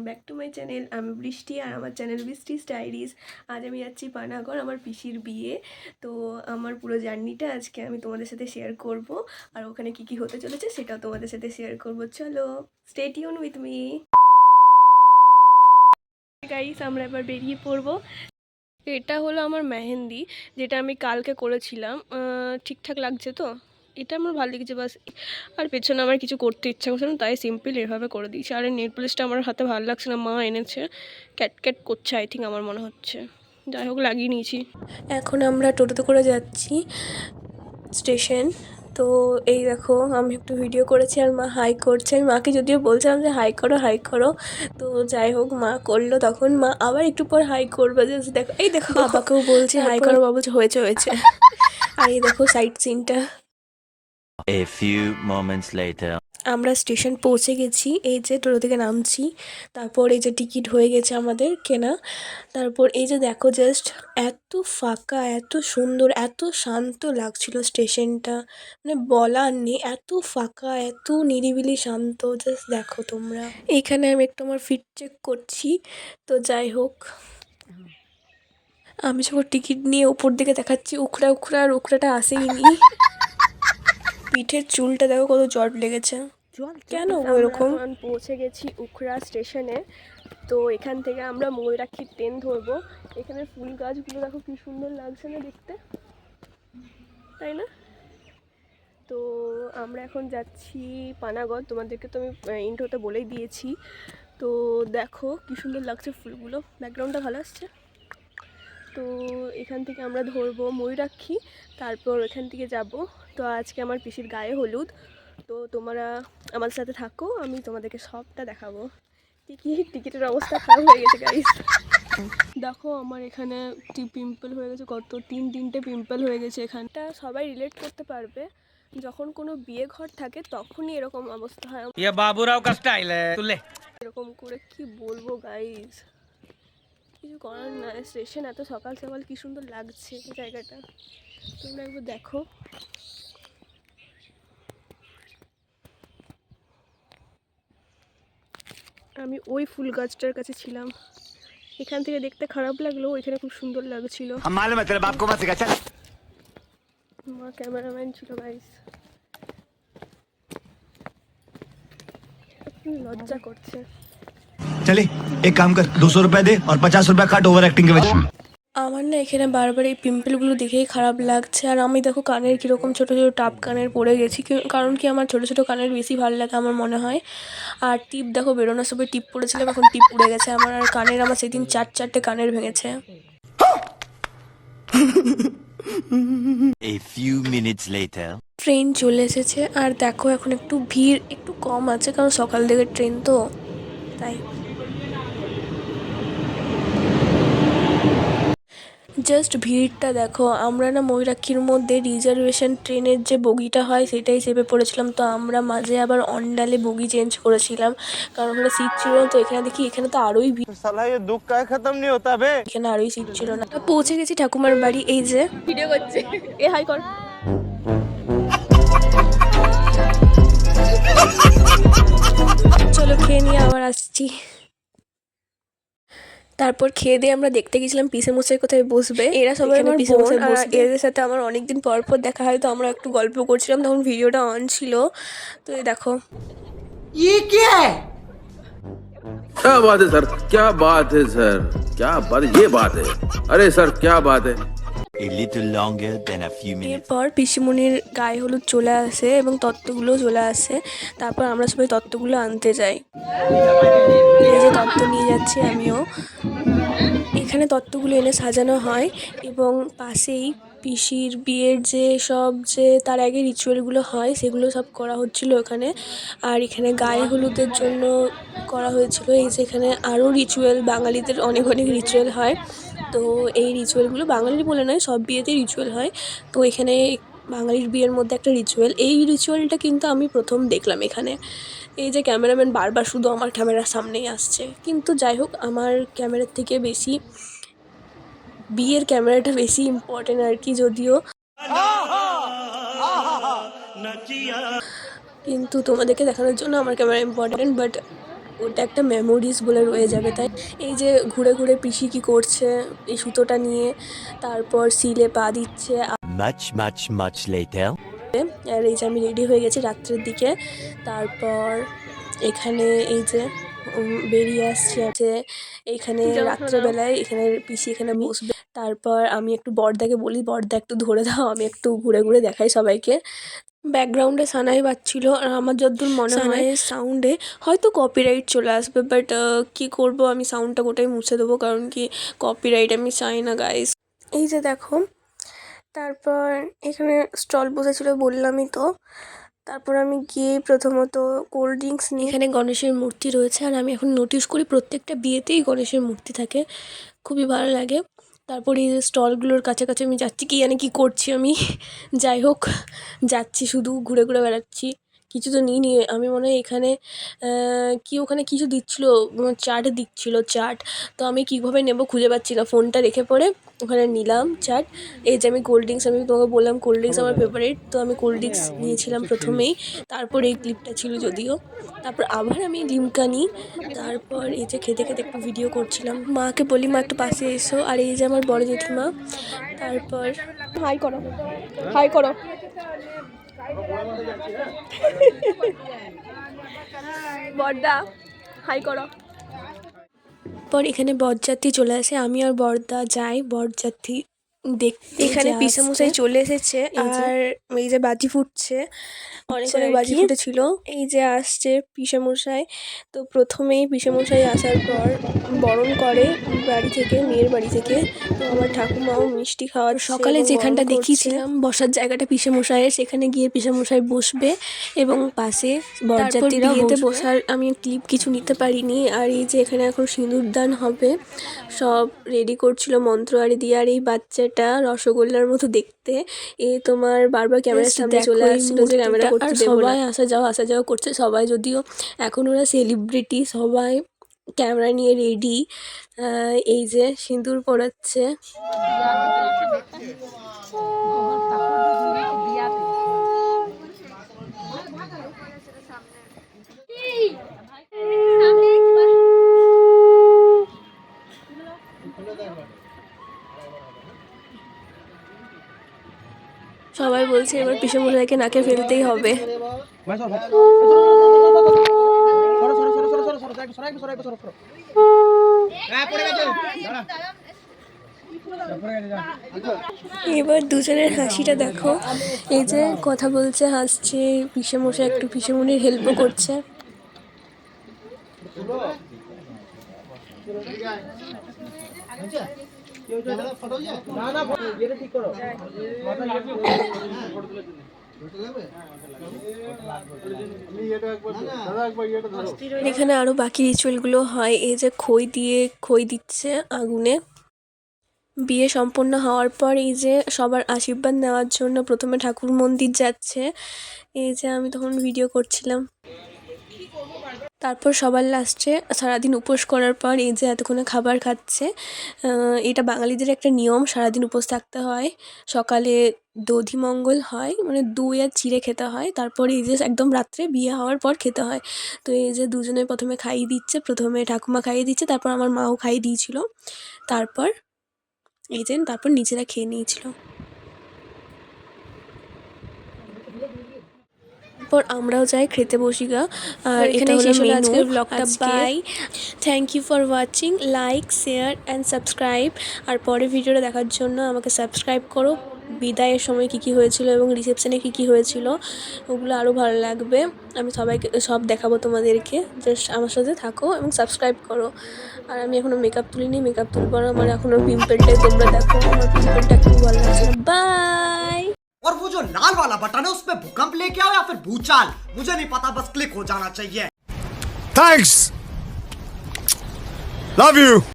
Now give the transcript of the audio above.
Back to my channel. আমি বৃষ্টি আর আমার চ্যানেল বৃষ্টিস ডায়েরিজ। আজ আমি যাচ্ছি পানাগড় আমার পিসির বিয়ে। তো আমার পুরো জার্নিটা আজকে আমি তোমাদের সাথে শেয়ার করব, আর ওখানে কি কি হতে চলেছে সেটাও তোমাদের সাথে শেয়ার করব। চলো stay tune with me guys, আমরা এবার বেরিয়ে পড়বো। এটা হলো আমার মেহেন্দি, যেটা আমি কালকে করেছিলাম। ঠিকঠাক লাগছে তো? এটা আমার ভালো লেগেছে বাস। আর পেছনে আমার কিছু করতে ইচ্ছা করছে না, তাই সিম্পল এভাবে করে দিয়েছি। আর এই নেল পলিশটা আমার হাতে ভালো লাগছে না, মা এনেছে, ক্যাট ক্যাট করছে আই থিঙ্ক, আমার মনে হচ্ছে। যাই হোক, লাগিয়ে নিয়েছি। এখন আমরা টোটোতে করে যাচ্ছি স্টেশন। তো এই দেখো, আমি একটু ভিডিও করেছি আর মা হাই করছে। আমি মাকে যদিও বলছিলাম যে হাই করো হাই করো, তো যাই হোক মা করলো। তখন মা আবার একটু পর হাই করবে, যে দেখো এই দেখো, বাবাকেও বলছি হাই করো, বাবা বলছে হয়েছে হয়েছে। আর এই দেখো সাইড সিনটা। A few moments later. আমরা স্টেশন পৌঁছে গেছি, এই যে টোটো থেকে নামছি। তারপর এই যে টিকিট হয়ে গেছে আমাদের কেনা। তারপর এই যে দেখো জাস্ট এত ফাঁকা, এত সুন্দর, এত শান্ত লাগছিল স্টেশনটা, মানে বলার নেই। এত ফাঁকা, এত নিরিবিলি শান্ত, জাস্ট দেখো তোমরা। এইখানে আমি একটু আমার ফিট চেক করছি। তো যাই হোক, আমি যখন টিকিট নিয়ে উপর দিকে দেখাচ্ছি উখড়া উখড়া, আর উখড়াটা আসেইনি। পিঠের চুলটা দেখো কত জট লেগেছে। কেন এরকম? পৌঁছে গেছি উখড়া স্টেশনে। তো এখান থেকে আমরা ময়ূরাক্ষীর ট্রেন ধরবো। এখানে ফুল গাছগুলো দেখো কি সুন্দর লাগছে না দেখতে, তাই না? তো আমরা এখন যাচ্ছি পানাগড়। তোমাদেরকে তো আমি ইন্ট্রোতে বলেই দিয়েছি। তো দেখো কি সুন্দর লাগছে ফুলগুলো, ব্যাকগ্রাউন্ডটা ভালো আসছে। তো এখান থেকে আমরা ধরবো ময়ূরাক্ষী, তারপর এখান থেকে যাব। তো আজকে আমার পিসির গায়ে হলুদ। তো তোমরা আমার সাথে থাকো, আমি তোমাদেরকে সবটা দেখাবো। টিকিটের অবস্থা খারাপ হয়ে গেছে গাইস। দেখো আমার এখানে পিম্পল হয়ে গেছে, কত তিনটে পিম্পল হয়ে গেছে। এখানটা সবাই রিলেট করতে পারবে, যখন কোনো বিয়ে ঘর থাকে তখনই এরকম অবস্থা হয়। ये बाबूराव का स्टाइल है तू ले। এরকম করে কি বলবো গাইস, কিছু করার না। স্টেশন এত সকাল সকাল কি সুন্দর লাগছে জায়গাটা, তোমরা একবার দেখো। আমি ওই ফুল গাছটার কাছে ছিলাম, এখান থেকে দেখতে খারাপ লাগলো, এখানে খুব সুন্দর লাগছিল। हम मालूम है तेरे बाप को मत सिखा चल। মা ক্যামেরাম্যান ছিল গাইস, লজ্জা করছে। चले एक काम कर 200 रुपए दे और 50 रुपए काट ओवर एक्टिंग के वजह। আমার না এখানে বারবার এই পিম্পলগুলো দেখেই খারাপ লাগছে। আর আমি দেখো কানের কীরকম ছোটো ছোটো টাপ কানের পড়ে গেছি, কারণ কি আমার ছোটো ছোটো কানের বেশি ভালো লাগে আমার মনে হয়। আর টিপ দেখো, বেরোনোর সময় টিপ পড়েছিলাম, এখন টিপ উড়ে গেছে আমার। আর কানের আমার সেদিন চারটে কানের ভেঙেছে। A few minutes later. Train চলে এসেছে, আর দেখো এখন একটু ভিড় একটু কম আছে, কারণ সকাল থেকে ট্রেন তো, তাই। জাস্ট ভিড়টা দেখো। আমরা না ময়ূরাক্ষীর মধ্যে রিজার্ভেশন ট্রেনের যে বগিটা হয় সেটাই চেপে পড়েছিলাম। তো আমরা মাঝে আবার অন্ডালে বগি চেঞ্জ করেছিলাম, কারণ ওখানে সিট ছিল না। তো এখানে দেখি এখানে তো আরোই ভিড়, दुख का खत्म नहीं होता बे। এখানে আরোই সিট ছিল না। তো পৌঁছে গেছি ঠাকুমার বাড়ি। এই যে ভিডিও করছে, এ হাই কর। চলো খেয়ে নিয়ে আবার আসছি। তারপর খেয়ে দিয়ে আমরা দেখতে গেছিলাম পিসে মশাই কোথায় বসবে। এরা সবাই আমার বোন, আর এদের সাথে আমার অনেকদিন পর পর দেখা হয়। তো আমরা একটু গল্প করছিলাম, তখন ভিডিওটা অন ছিল। তো এই দেখো, क्या बात है सर, क्या बात है सर, क्या बात, ये बात है, अरे सर क्या बात है। A little longer than a few minutes. এরপর পিসিমণির গায়ে হলুদ চলে আসে এবং তত্ত্বগুলো চলে আসে। তারপর আমরা সবাই তত্ত্বগুলো আনতে যাই। এই যে তত্ত্ব নিয়ে যাচ্ছি আমিও। এখানে তত্ত্বগুলো এনে সাজানো হয়, এবং পাশেই পিসির বিয়ের যে তার আগে রিচুয়ালগুলো হয় সেগুলো সব করা হচ্ছিল এখানে। আর এখানে গায়ে হলুদের জন্য করা হয়েছিল। এই যে এখানে আরও রিচুয়াল, বাঙালিদের অনেক অনেক রিচুয়াল হয়। তো এই রিচুয়ালগুলো বাঙালির বলে নয়, সব বিয়েতেই রিচুয়াল হয়। তো এখানে বাঙালির বিয়ের মধ্যে একটা রিচুয়াল, এই রিচুয়ালটা কিন্তু আমি প্রথম দেখলাম এখানে। এই যে ক্যামেরাম্যান বারবার শুধু আমার ক্যামেরার সামনেই আসছে, কিন্তু যাই হোক আমার ক্যামেরার থেকে বেশি বিয়ের ক্যামেরাটা বেশি ইম্পর্টেন্ট আর কি, যদিও কিন্তু তোমাদেরকে দেখানোর জন্য আমার ক্যামেরা ইম্পর্টেন্ট। বাট ওটা একটা মেমোরিজ বলে রয়ে যাবে। তাই এই যে ঘুরে ঘুরে পিসি কি করছে এই সুতোটা নিয়ে, তারপর সিলে পা দিচ্ছে। Much later. আর এই যে আমি রেডি হয়ে গেছি রাত্রের দিকে। তারপর এখানে এই যে বেরিয়ে আসছে আছে এইখানে রাত্রেবেলায়, এখানে পিসি এখানে বসবে। তারপর আমি একটু বড়দাকে বলি, বড়দা একটু ধরে দাও, আমি একটু ঘুরে ঘুরে দেখাই সবাইকে। ব্যাকগ্রাউন্ডে সানাই বাজছিল, আর আমার যতদূর মনে হয় সানাইয়ের সাউন্ডে হয়তো কপিরাইট চলে আসবে, বাট কি করব, আমি সাউন্ডটা গোটাই মুছে দেবো, কারণ কি কপিরাইট আমি চাই না গাইস। এই যে দেখো, তারপর এখানে স্টল বসেছিল বললামই তো। তারপর আমি গিয়ে প্রথমত কোল্ড ড্রিঙ্কস নিই। এখানে গণেশের মূর্তি রয়েছে, আর আমি এখন নোটিস করি প্রত্যেকটা বিয়েতেই গণেশের মূর্তি থাকে, খুবই ভালো লাগে। তারপরে এই যে স্টলগুলোর কাছাকাছি আমি যাচ্ছি, কি জানি কী করছি আমি যাই হোক যাচ্ছি, শুধু ঘুরে ঘুরে বেড়াচ্ছি। কিছু তো নিই আমি মনে হয় এখানে কি ওখানে কিছু দিচ্ছিল, চাট দিচ্ছিল চাট, তো আমি কীভাবে নেব খুঁজে পাচ্ছি না, ফোনটা রেখে পড়ে ওখানে নিলাম চাট। এই যে আমি কোল্ড ড্রিঙ্কস, আমি তোমাকে বললাম কোল্ড ড্রিঙ্কস আমার ফেভারিট, তো আমি কোল্ড ড্রিঙ্কস নিয়েছিলাম প্রথমেই, তারপর এই ক্লিপটা ছিল যদিও, তারপর আবার আমি লিমকা নিই। তারপর এই যে খেতে খেতে একটু ভিডিও করছিলাম, মাকে বলি মা একটু পাশে এসো। আর এই যে আমার বড় জেঠিমা। তারপর হাই করো, হাই করো। বড়দা হাই করো। পর এখানে বরযাত্রী চলে আসে, আমি আর বড়দা যাই বরযাত্রী দেখতে। এখানে পিসেমশাই চলে এসেছে, আর এই যে বাজি ফুটছে, অনেক অনেক বাজি ফুটেছিল। এই যে আসছে পিসেমশাই, তো প্রথমেই পিসেমশাই আসার পর বরণ করে বাড়ি থেকে, মেয়ের বাড়ি থেকে। তো আমার ঠাকুমাও মিষ্টি খাওয়ার সকালে যেখানটা দেখিয়েছিলাম বসার জায়গাটা পিসেমশাইয়ের, সেখানে গিয়ে পিসেমশাই বসবে এবং পাশে বরযাত্রীরা বসার আমি ক্লিপ কিছু নিতে পারিনি। আর এই যে এখানে এখন সিঁদুরদান হবে, সব রেডি করছিল মন্ত্র আরে দিয়ে। আর এই বাচ্চাটা রসগোল্লার মতো দেখতে, এ তোমার বারবার ক্যামেরার সামনে চলে আসছিল যে ক্যামেরা করতে দেবো না। সবাই আসা যাওয়া করছে, সবাই যদিও এখন ওরা সেলিব্রিটি, সবাই ক্যামেরা নিয়ে রেডি। এই যে সিঁদুর পরাচ্ছে। সবাই বলছে এবার পিসেমশাইকে নাকে ফেলতেই হবে। এবার দুজনের হাসিটা দেখো, এই যে কথা বলছে হাসছে, পিসেমশাই একটু পিসেমণির হেল্পও করছে। এখানে আরো বাকি রিচুয়ালগুলো হয়, এই যে খই দিচ্ছে আগুনে। বিয়ে সম্পন্ন হওয়ার পর এই যে সবার আশীর্বাদ নেওয়ার জন্য প্রথমে ঠাকুর মন্দির যাচ্ছে, এই যে আমি তখন ভিডিও করছিলাম। তারপর সবার লাস্টে সারাদিন উপোস করার পর এই যে এতক্ষণে খাবার খাচ্ছে। এটা বাঙালিদের একটা নিয়ম, সারাদিন উপোস থাকতে হয়। সকালে দধিমঙ্গল হয়, মানে দই আর চিড়ে খেতে হয়, তারপরে এই যে একদম রাত্রে বিয়ে হওয়ার পর খেতে হয়। তো এই যে দুজনে প্রথমে খাইয়ে দিচ্ছে, প্রথমে ঠাকুমা খাইয়ে দিচ্ছে, তারপর আমার মাও খাইয়ে দিয়েছিল, তারপর এই যে তারপর নিজেরা খেয়ে নিয়েছিল। পর আমরাও যাই খেতে বসি গা। আর এটা হলো আজকের ব্লগটা। Bye, thank you for watching, like share and subscribe. আর পরে ভিডিওটা দেখার জন্য আমাকে সাবস্ক্রাইব করো। বিদায়ের সময় কী কী হয়েছিল এবং রিসেপশনে কী কী হয়েছিল ওগুলো আরও ভালো লাগবে, আমি সবাইকে সব দেখাবো তোমাদেরকে। জাস্ট আমার সাথে থাকো এবং সাবস্ক্রাইব করো। আর আমি এখনও মেকআপ তুলিনি, মেকআপ তুলবো না, আমার এখনও পিম্পলটাই তোমরা দেখো, আমার পিম্পলটা খুব ভালো লাগছে। বাই। और वो जो लाल वाला बटन है उसमें भूकंप लेके आओ या फिर भूचाल, मुझे नहीं पता, बस क्लिक हो जाना चाहिए। Thanks. Love you.